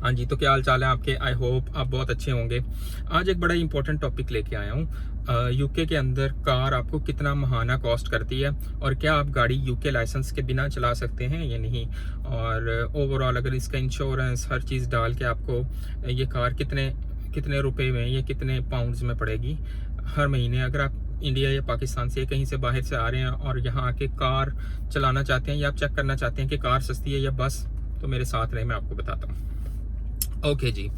हाँ जी, तो क्या हाल चाल है आपके? आई होप आप बहुत अच्छे होंगे। आज एक बड़ा इंपॉर्टेंट टॉपिक लेके आया हूँ। यूके के अंदर कार आपको कितना महाना कॉस्ट करती है और क्या आप गाड़ी यूके लाइसेंस के बिना चला सकते हैं या नहीं, और ओवरऑल अगर इसका इंश्योरेंस हर चीज़ डाल के आपको ये कार कितने कितने रुपए में या कितने पाउंड्स में पड़ेगी हर महीने। अगर आप इंडिया या पाकिस्तान से कहीं से बाहर से आ रहे हैं और यहाँ आके कार चलाना चाहते हैं या आप चेक करना चाहते हैं कि कार सस्ती है या बस, तो मेरे साथ रहे, मैं आपको बताता हूँ। ओके जी,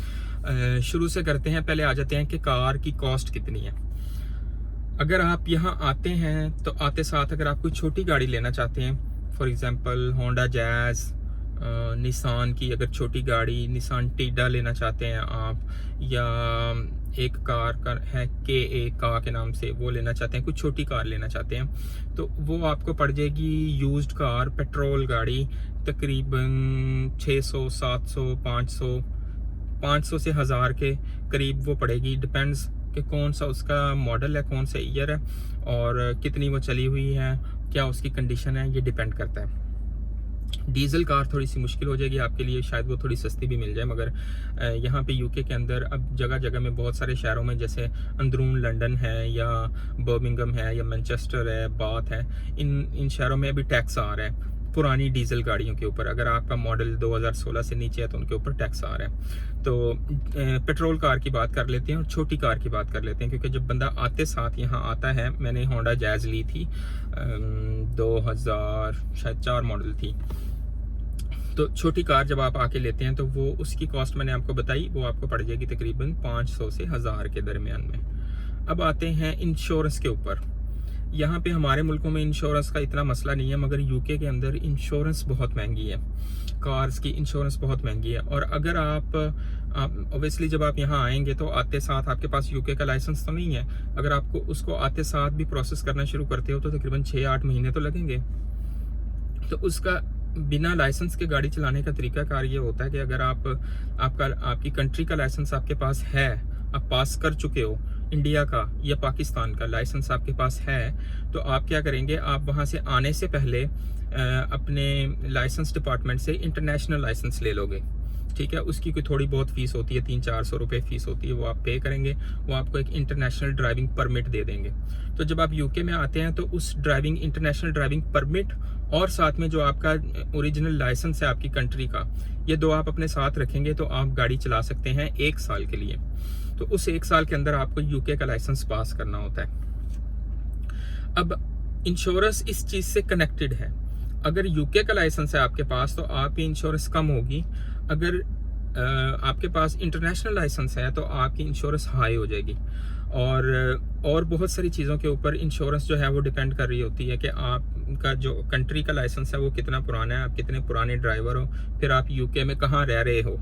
शुरू से करते हैं। पहले आ जाते हैं कि कार की कॉस्ट कितनी है। अगर आप यहाँ आते हैं तो आते साथ अगर आप कोई छोटी गाड़ी लेना चाहते हैं, for example Honda jazz, Nissan की अगर छोटी गाड़ी निसान टीडा लेना चाहते हैं आप, या एक कार का है का के नाम से वो लेना चाहते हैं, कुछ छोटी कार लेना चाहते हैं, तो वो आपको पड़ जाएगी यूज्ड कार पेट्रोल गाड़ी तकरीबन 600 700 500 से 1000 के करीब वो पड़ेगी। डिपेंड्स कि कौन सा उसका मॉडल है, कौन सा ईयर है और कितनी वो चली हुई है, क्या उसकी कंडीशन है, ये डिपेंड करता है। डीजल कार थोड़ी सी मुश्किल हो जाएगी आपके लिए, शायद वो थोड़ी सस्ती भी मिल जाए, मगर यहाँ पे यूके के अंदर अब जगह जगह में बहुत सारे शहरों में, जैसे अंदरून लंदन है या बर्मिंघम है या मैनचेस्टर है, बाथ है, इन शहरों में अभी टैक्स आ रहा है पुरानी डीजल गाड़ियों के ऊपर। अगर आपका मॉडल 2016 से नीचे है तो उनके ऊपर टैक्स आ रहा है। तो पेट्रोल कार की बात कर लेते हैं और छोटी कार की बात कर लेते हैं, क्योंकि जब बंदा आते साथ यहाँ आता है, मैंने होंडा जैज़ ली थी 2004 मॉडल थी। तो छोटी कार जब आप आके लेते हैं तो वो उसकी कॉस्ट मैंने आपको बताई, वो आपको पड़ जाएगी तकरीबन 500 से 1000 के दरमियान में। अब आते हैं इंश्योरेंस के ऊपर। यहाँ पे हमारे मुल्कों में इंश्योरेंस का इतना मसला नहीं है, मगर यूके के अंदर इंश्योरेंस बहुत महंगी है, कार्स की इंश्योरेंस बहुत महंगी है। और अगर आप ऑब्वियसली जब आप यहाँ आएंगे तो आते साथ आपके पास यूके का लाइसेंस तो नहीं है, अगर आपको उसको आते साथ भी प्रोसेस करना शुरू करते हो तो तकरीबन 6-8 महीने तो लगेंगे। तो उसका बिना लाइसेंस के गाड़ी चलाने का तरीकाकार ये होता है कि अगर आपकी कंट्री का लाइसेंस आपके पास है, आप पास कर चुके हो, इंडिया का या पाकिस्तान का लाइसेंस आपके पास है, तो आप क्या करेंगे, आप वहाँ से आने से पहले अपने लाइसेंस डिपार्टमेंट से इंटरनेशनल लाइसेंस ले लोगे। ठीक है, उसकी कोई थोड़ी बहुत फीस होती है, 300-400 रुपये फीस होती है, वो आप पे करेंगे, वो आपको एक इंटरनेशनल ड्राइविंग परमिट दे देंगे। तो जब आप यूके में आते हैं तो उस इंटरनेशनल ड्राइविंग परमिट और साथ में जो आपका ओरिजिनल लाइसेंस है आपकी कंट्री का, ये दो आप अपने साथ रखेंगे तो आप गाड़ी चला सकते हैं 1 साल के लिए। तो उस 1 साल के अंदर आपको यूके का लाइसेंस पास करना होता है। अब इंश्योरेंस इस चीज़ से कनेक्टेड है। अगर यूके का लाइसेंस है आपके पास तो आपकी इंश्योरेंस कम होगी, अगर आपके पास इंटरनेशनल लाइसेंस है तो आपकी इंश्योरेंस हाई हो जाएगी। और बहुत सारी चीज़ों के ऊपर इंश्योरेंस जो है वो डिपेंड कर रही होती है कि आपका जो कंट्री का लाइसेंस है वो कितना पुराना है, आप कितने पुराने ड्राइवर हो, फिर आप यूके में कहाँ रह रहे हो।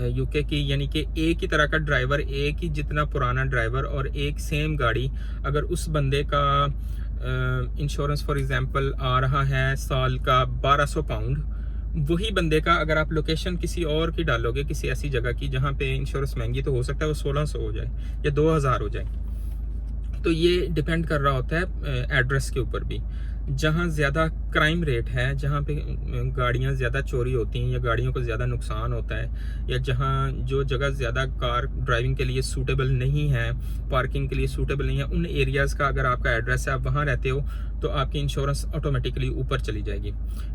यूके की यानी कि एक ही तरह का ड्राइवर, एक ही जितना पुराना ड्राइवर और एक सेम गाड़ी, अगर उस बंदे का इंश्योरेंस फॉर एग्जांपल आ रहा है साल का 1200 पाउंड, वही बंदे का अगर आप लोकेशन किसी और की डालोगे, किसी ऐसी जगह की जहाँ पे इंश्योरेंस महंगी, तो हो सकता है वो 1600 हो जाए या 2000 हो जाए। तो ये डिपेंड कर रहा होता है एड्रेस के ऊपर भी। जहाँ ज़्यादा क्राइम रेट है, जहाँ पे गाड़ियाँ ज़्यादा चोरी होती हैं या गाड़ियों को ज़्यादा नुकसान होता है, या जहाँ जो जगह ज़्यादा कार ड्राइविंग के लिए सूटेबल नहीं है, पार्किंग के लिए सूटेबल नहीं है, उन एरियाज़ का अगर आपका एड्रेस है, आप वहाँ रहते हो, तो आपकी इंश्योरेंस ऑटोमेटिकली ऊपर चली जाएगी।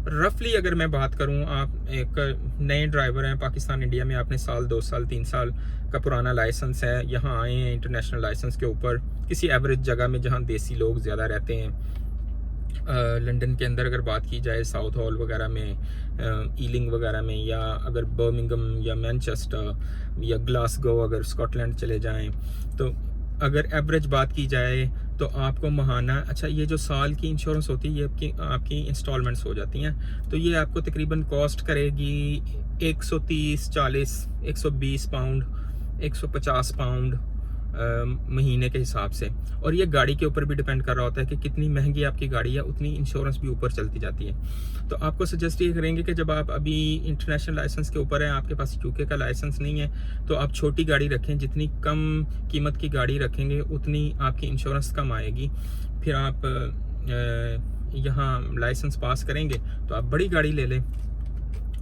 रफली अगर मैं बात करूँ, आप एक नए ड्राइवर हैं पाकिस्तान इंडिया में, आपने साल 2 साल 3 साल का पुराना लाइसेंस है, यहाँ आए हैं इंटरनेशनल लाइसेंस के ऊपर, किसी एवरेज जगह में जहाँ देसी लोग ज़्यादा रहते हैं, लंदन के अंदर अगर बात की जाए, साउथ हॉल वगैरह में, ईलिंग वगैरह में, या अगर बर्मिंघम या मैनचेस्टर या ग्लासगो अगर स्कॉटलैंड चले जाएं, तो अगर एवरेज बात की जाए तो आपको महाना, अच्छा ये जो साल की इंश्योरेंस होती है ये आपकी इंस्टॉलमेंट्स हो जाती हैं, तो ये आपको तकरीबन कॉस्ट करेगी 130, 40, 120 पाउंड, 150 पाउंड महीने के हिसाब से। और ये गाड़ी के ऊपर भी डिपेंड कर रहा होता है कि कितनी महंगी आपकी गाड़ी है, उतनी इंश्योरेंस भी ऊपर चलती जाती है। तो आपको सजेस्ट ये करेंगे कि जब आप अभी इंटरनेशनल लाइसेंस के ऊपर हैं, आपके पास यूके का लाइसेंस नहीं है, तो आप छोटी गाड़ी रखें। जितनी कम कीमत की गाड़ी रखेंगे उतनी आपकी इंश्योरेंस कम आएगी। फिर आप यहाँ लाइसेंस पास करेंगे तो आप बड़ी गाड़ी ले लें।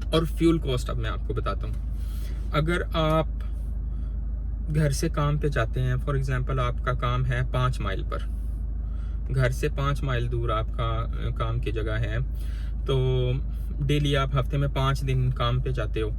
और फ्यूल कॉस्ट अब मैं आपको बताता हूँ। अगर आप घर से काम पे जाते हैं, फॉर एग्जांपल आपका काम है 5 माइल पर, घर से 5 माइल दूर आपका काम की जगह है, तो डेली आप हफ्ते में 5 दिन काम पे जाते हो,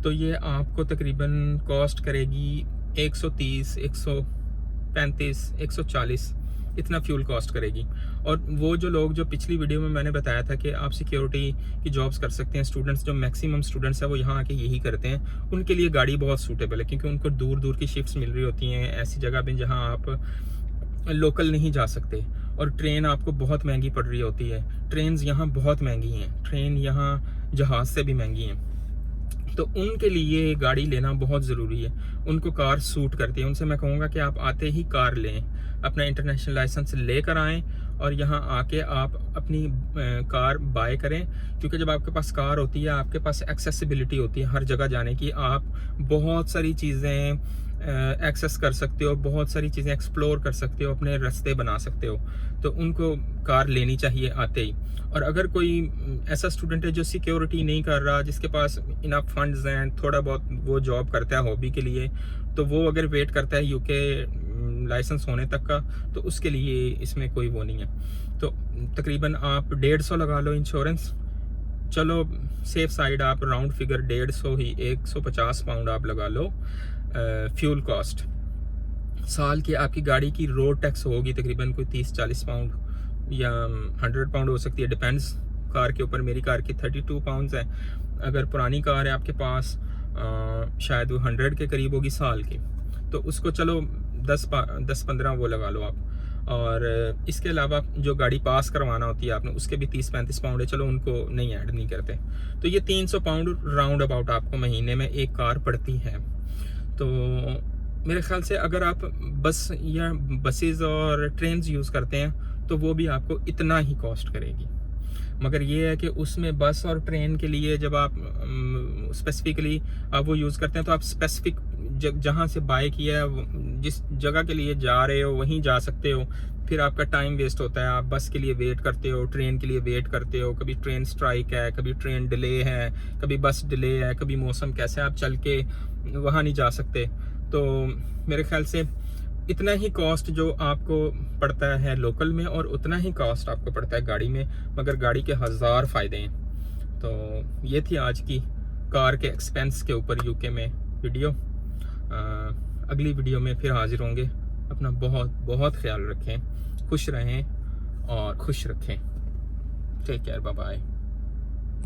तो ये आपको तकरीबन कॉस्ट करेगी 130, 135, 140 इतना फ्यूल कॉस्ट करेगी। और वो जो लोग, जो पिछली वीडियो में मैंने बताया था कि आप सिक्योरिटी की जॉब्स कर सकते हैं, स्टूडेंट्स, जो मैक्सिमम स्टूडेंट्स हैं वो यहाँ आके यही करते हैं, उनके लिए गाड़ी बहुत सूटेबल है, क्योंकि उनको दूर दूर की शिफ्ट्स मिल रही होती हैं ऐसी जगह पे जहाँ आप लोकल नहीं जा सकते, और ट्रेन आपको बहुत महंगी पड़ रही होती है। ट्रेन्स यहाँ बहुत महंगी हैं, ट्रेन यहाँ जहाज़ से भी महंगी हैं, तो उनके लिए गाड़ी लेना बहुत ज़रूरी है। उनको कार सूट करती है। उनसे मैं कहूँगा कि आप आते ही कार लें, अपना इंटरनेशनल लाइसेंस लेकर आएँ और यहाँ आके आप अपनी कार बाय करें, क्योंकि जब आपके पास कार होती है आपके पास एक्सेसिबिलिटी होती है हर जगह जाने की, आप बहुत सारी चीज़ें एक्सेस कर सकते हो, बहुत सारी चीज़ें एक्सप्लोर कर सकते हो, अपने रास्ते बना सकते हो, तो उनको कार लेनी चाहिए आते ही। और अगर कोई ऐसा स्टूडेंट है जो सिक्योरिटी नहीं कर रहा, जिसके पास इनफ फंड्स हैं, थोड़ा बहुत वो जॉब करता है हॉबी के लिए, तो वो अगर वेट करता है यूके लाइसेंस होने तक का, तो उसके लिए इसमें कोई वो नहीं है। तो तकरीबन आप 150 लगा लो इंश्योरेंस, चलो सेफ साइड आप राउंड फिगर 150 ही, 150 पाउंड आप लगा लो फ्यूल कॉस्ट। साल की आपकी गाड़ी की रोड टैक्स होगी तकरीबन कोई 30-40 पाउंड या 100 पाउंड हो सकती है, डिपेंड्स कार के ऊपर। मेरी कार की 32 पाउंड्स है। अगर पुरानी कार है आपके पास शायद वो 100 के करीब होगी साल की, तो उसको चलो 10-15 वो लगा लो आप। और इसके अलावा जो गाड़ी पास करवाना होती है आपने, उसके भी 30-35 पाउंड है, चलो उनको नहीं ऐड नहीं करते, तो ये 300 पाउंड राउंड अबाउट आपको महीने में एक कार पड़ती है। तो मेरे ख्याल से अगर आप बस या बसेस और ट्रेन्स यूज़ करते हैं तो वो भी आपको इतना ही कॉस्ट करेगी। मगर ये है कि उसमें बस और ट्रेन के लिए जब आप स्पेसिफिकली आप वो यूज़ करते हैं, तो आप स्पेसिफिक जहाँ से बाय किया है, जिस जगह के लिए जा रहे हो वहीं जा सकते हो। फिर आपका टाइम वेस्ट होता है, आप बस के लिए वेट करते हो, ट्रेन के लिए वेट करते हो, कभी ट्रेन स्ट्राइक है, कभी ट्रेन डिले है, कभी बस डिले है, कभी मौसम कैसे, आप चल के वहाँ नहीं जा सकते। तो मेरे ख्याल से इतना ही कॉस्ट जो आपको पड़ता है लोकल में, और उतना ही कॉस्ट आपको पड़ता है गाड़ी में, मगर गाड़ी के 1000 फ़ायदे हैं। तो ये थी आज की कार के एक्सपेंस के ऊपर यूके में वीडियो। अगली वीडियो में फिर हाजिर होंगे। अपना बहुत बहुत ख्याल रखें, खुश रहें और खुश रखें। Take care, bye bye.